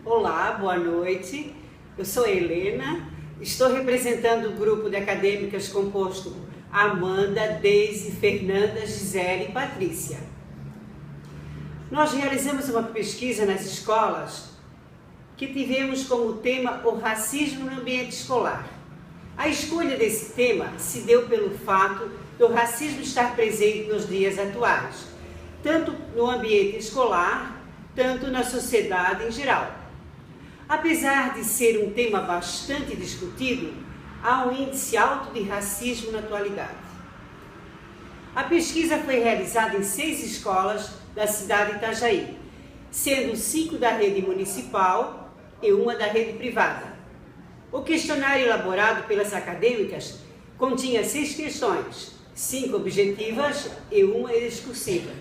Olá, boa noite. Eu sou Helena, estou representando o grupo de acadêmicas composto Amanda, Deise, Fernanda, Gisele e Patrícia. Nós realizamos uma pesquisa nas escolas que tivemos como tema o racismo no ambiente escolar. A escolha desse tema se deu pelo fato do racismo estar presente nos dias atuais, tanto no ambiente escolar, tanto na sociedade em geral. Apesar de ser um tema bastante discutido, há um índice alto de racismo na atualidade. A pesquisa foi realizada em 6 escolas da cidade de Itajaí, sendo 5 da rede municipal e 1 da rede privada. O questionário elaborado pelas acadêmicas continha 6 questões, 5 objetivas e 1 discursiva.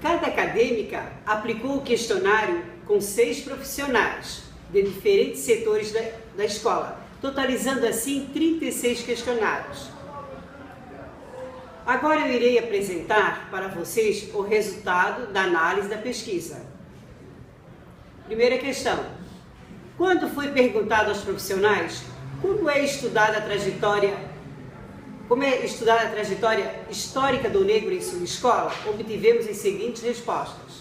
Cada acadêmica aplicou o questionário com 6 profissionais de diferentes setores da escola, totalizando assim 36 questionários. Agora eu irei apresentar para vocês o resultado da análise da pesquisa. Primeira questão. Quando foi perguntado aos profissionais como é estudada a trajetória histórica do negro em sua escola, obtivemos as seguintes respostas.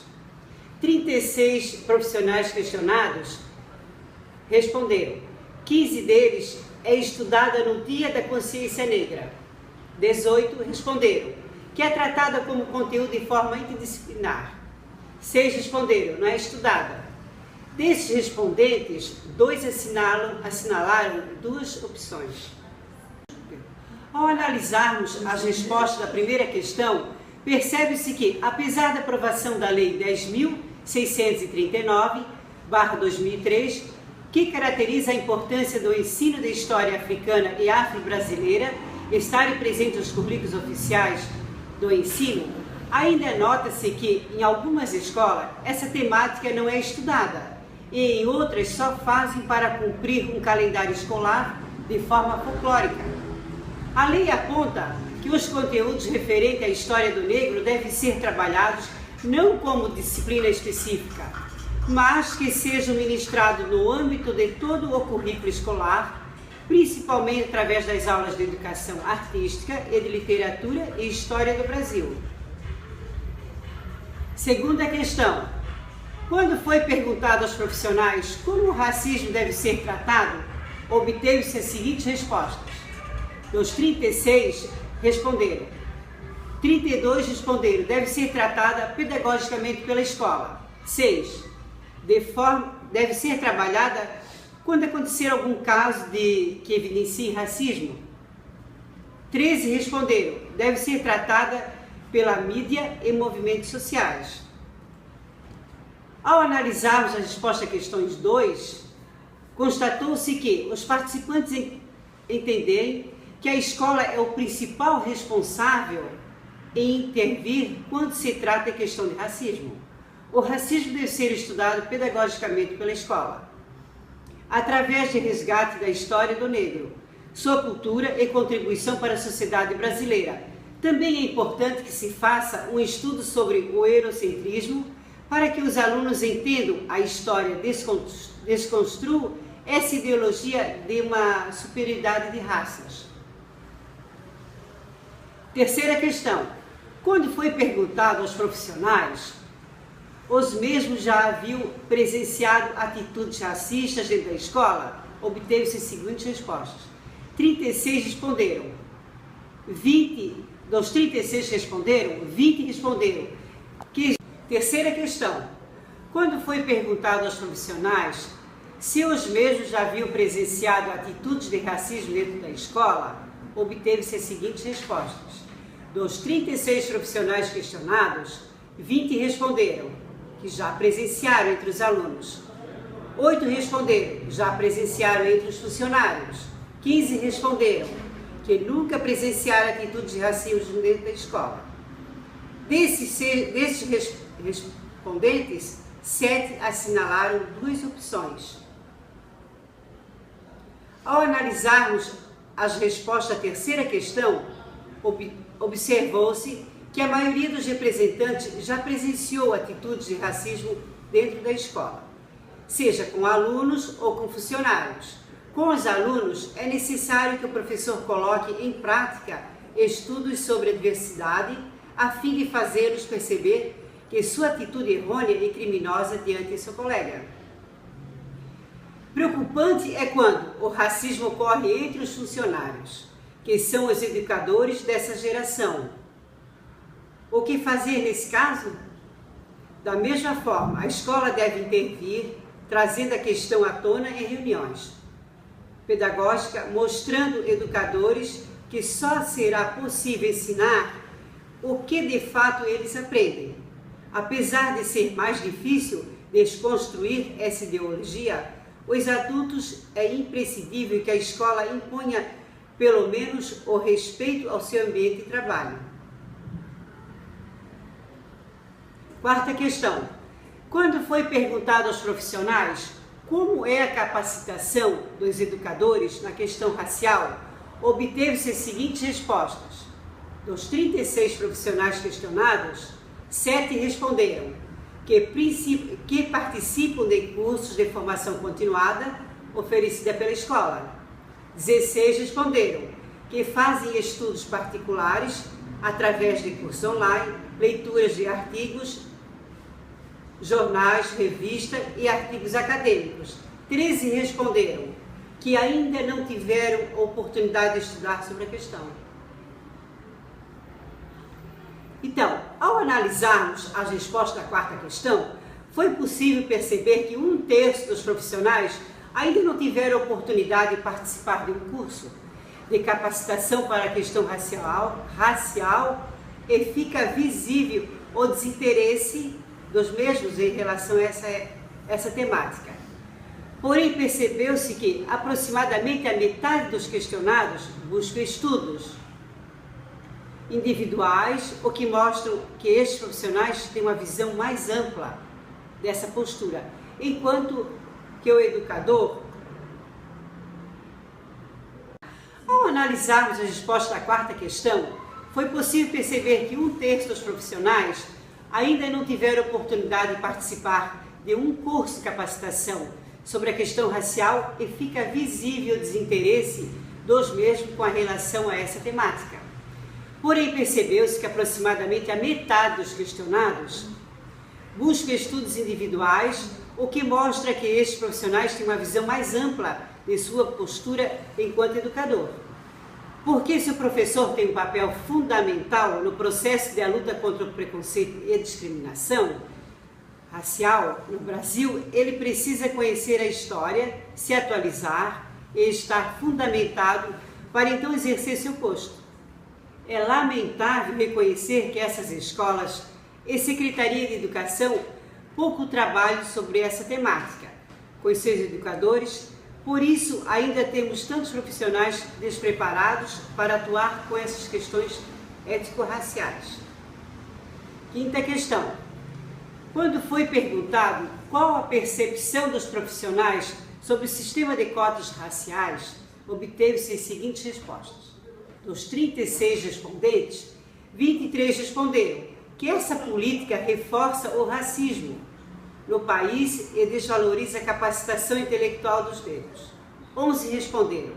36 profissionais questionados responderam. 15 deles é estudada no Dia da Consciência Negra. 18 responderam que é tratada como conteúdo de forma interdisciplinar. 6 responderam, não é estudada. Desses respondentes, 2 assinalaram 2 opções. Ao analisarmos as respostas da primeira questão, percebe-se que, apesar da aprovação da Lei 10.639/2003, que caracteriza a importância do ensino da história africana e afro-brasileira estarem presentes nos currículos oficiais do ensino, ainda nota-se que, em algumas escolas, essa temática não é estudada e em outras só fazem para cumprir um calendário escolar de forma folclórica. A lei aponta que os conteúdos referentes à história do negro devem ser trabalhados não como disciplina específica, mas que sejam ministrados no âmbito de todo o currículo escolar, principalmente através das aulas de educação artística e de literatura e história do Brasil. Segunda questão. Quando foi perguntado aos profissionais como o racismo deve ser tratado, obteve-se as seguintes respostas. Dos 36 responderam. 32 responderam, deve ser tratada pedagogicamente pela escola. 6. Deve ser trabalhada quando acontecer algum caso que evidencie racismo. 13 responderam, deve ser tratada pela mídia e movimentos sociais. Ao analisarmos a resposta a questões 2, constatou-se que os participantes entenderem que a escola é o principal responsável em intervir quando se trata de questão de racismo. O racismo deve ser estudado pedagogicamente pela escola, através de resgate da história do negro, sua cultura e contribuição para a sociedade brasileira. Também é importante que se faça um estudo sobre o eurocentrismo para que os alunos entendam a história, desconstruam essa ideologia de uma superioridade de raças. Terceira questão. Quando foi perguntado aos profissionais, os mesmos já haviam presenciado atitudes racistas dentro da escola? Obteve-se as seguintes respostas. 36 responderam. Dos 36 responderam, 20 responderam. Terceira questão. Quando foi perguntado aos profissionais se os mesmos já haviam presenciado atitudes de racismo dentro da escola, obteve-se as seguintes respostas. Dos 36 profissionais questionados, 20 responderam que já presenciaram entre os alunos. 8 responderam já presenciaram entre os funcionários. 15 responderam que nunca presenciaram atitudes de racismo dentro da escola. Desses respondentes, 7 assinalaram 2 opções. Ao analisarmos as respostas à terceira questão, observou-se que a maioria dos representantes já presenciou atitudes de racismo dentro da escola, seja com alunos ou com funcionários. Com os alunos, é necessário que o professor coloque em prática estudos sobre a diversidade, a fim de fazê-los perceber que sua atitude errônea e criminosa diante de seu colega. Preocupante é quando o racismo ocorre entre os funcionários, que são os educadores dessa geração. O que fazer nesse caso? Da mesma forma, a escola deve intervir, trazendo a questão à tona em reuniões pedagógicas, mostrando educadores que só será possível ensinar o que de fato eles aprendem. Apesar de ser mais difícil desconstruir essa ideologia, os adultos é imprescindível que a escola imponha pelo menos o respeito ao seu ambiente de trabalho. Quarta questão. Quando foi perguntado aos profissionais como é a capacitação dos educadores na questão racial, obteve-se as seguintes respostas. Dos 36 profissionais questionados, 7 responderam que participam de cursos de formação continuada oferecida pela escola. 16 responderam que fazem estudos particulares através de cursos online, leituras de artigos, jornais, revistas e artigos acadêmicos. 13 responderam que ainda não tiveram oportunidade de estudar sobre a questão. Então, ao analisarmos as respostas da quarta questão, foi possível perceber que 1/3 dos profissionais ainda não tiveram oportunidade de participar de um curso de capacitação para a questão racial e fica visível o desinteresse dos mesmos em relação a essa temática. Porém, percebeu-se que aproximadamente a metade dos questionados buscam estudos individuais, o que mostram que estes profissionais têm uma visão mais ampla dessa postura, enquanto que o educador, ao analisarmos as respostas da quarta questão, foi possível perceber que 1/3 dos profissionais ainda não tiveram oportunidade de participar de um curso de capacitação sobre a questão racial e fica visível o desinteresse dos mesmos com relação a essa temática. Porém, percebeu-se que aproximadamente a metade dos questionados busca estudos individuais, o que mostra que estes profissionais têm uma visão mais ampla de sua postura enquanto educador. Porque se o professor tem um papel fundamental no processo de luta contra o preconceito e a discriminação racial no Brasil, ele precisa conhecer a história, se atualizar e estar fundamentado para então exercer seu posto. É lamentável reconhecer que essas escolas e Secretaria de Educação pouco trabalham sobre essa temática com os seus educadores, por isso ainda temos tantos profissionais despreparados para atuar com essas questões étnico-raciais. Quinta questão. Quando foi perguntado qual a percepção dos profissionais sobre o sistema de cotas raciais, obteve-se as seguintes respostas. Dos 36 respondentes, 23 responderam que essa política reforça o racismo no país e desvaloriza a capacitação intelectual dos negros. 11 responderam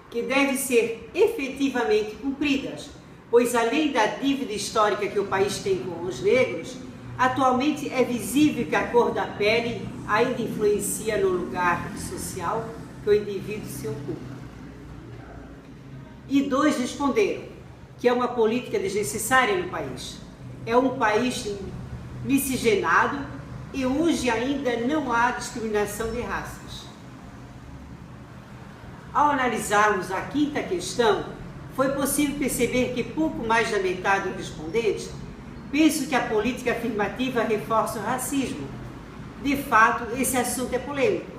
que devem ser efetivamente cumpridas, pois além da dívida histórica que o país tem com os negros, atualmente é visível que a cor da pele ainda influencia no lugar social que o indivíduo se ocupa. E 2 responderam que é uma política desnecessária no país. É um país miscigenado e hoje ainda não há discriminação de raças. Ao analisarmos a quinta questão, foi possível perceber que pouco mais da metade dos respondentes pensam que a política afirmativa reforça o racismo. De fato, esse assunto é polêmico,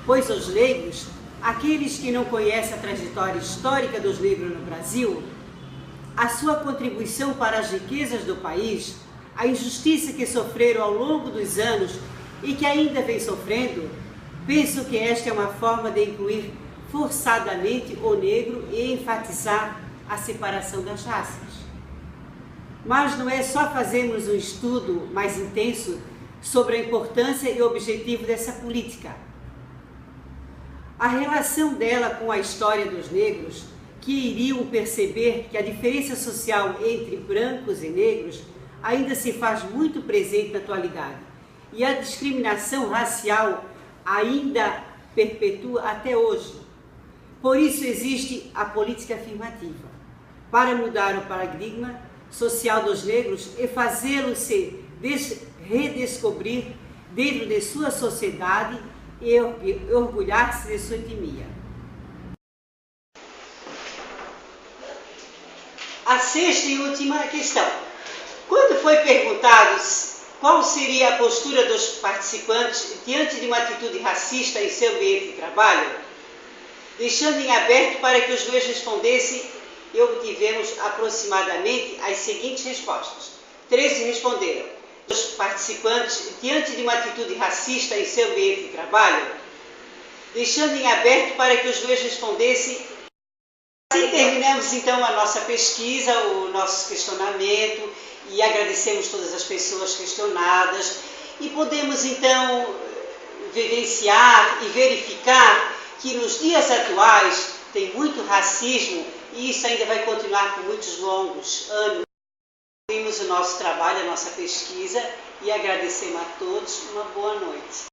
pois os leigos, aqueles que não conhecem a trajetória histórica dos negros no Brasil, a sua contribuição para as riquezas do país, a injustiça que sofreram ao longo dos anos e que ainda vem sofrendo, penso que esta é uma forma de incluir forçadamente o negro e enfatizar a separação das raças. Mas não é só fazermos um estudo mais intenso sobre a importância e o objetivo dessa política. A relação dela com a história dos negros, que iriam perceber que a diferença social entre brancos e negros ainda se faz muito presente na atualidade, e a discriminação racial ainda perpetua até hoje. Por isso existe a política afirmativa, para mudar o paradigma social dos negros e fazê-los se redescobrir dentro de sua sociedade e orgulhar-se de sua etnia. A sexta e última questão. Quando foi perguntado qual seria a postura dos participantes diante de uma atitude racista em seu ambiente de trabalho, deixando em aberto para que os dois respondessem, e obtivemos aproximadamente as seguintes respostas. 13 responderam: os participantes diante de uma atitude racista em seu ambiente de trabalho, deixando em aberto para que os dois respondessem. Assim terminamos então a nossa pesquisa, o nosso questionamento, e agradecemos todas as pessoas questionadas, e podemos então vivenciar e verificar que nos dias atuais tem muito racismo, e isso ainda vai continuar por muitos longos anos. Concluímos o nosso trabalho, a nossa pesquisa, e agradecemos a todos. Uma boa noite.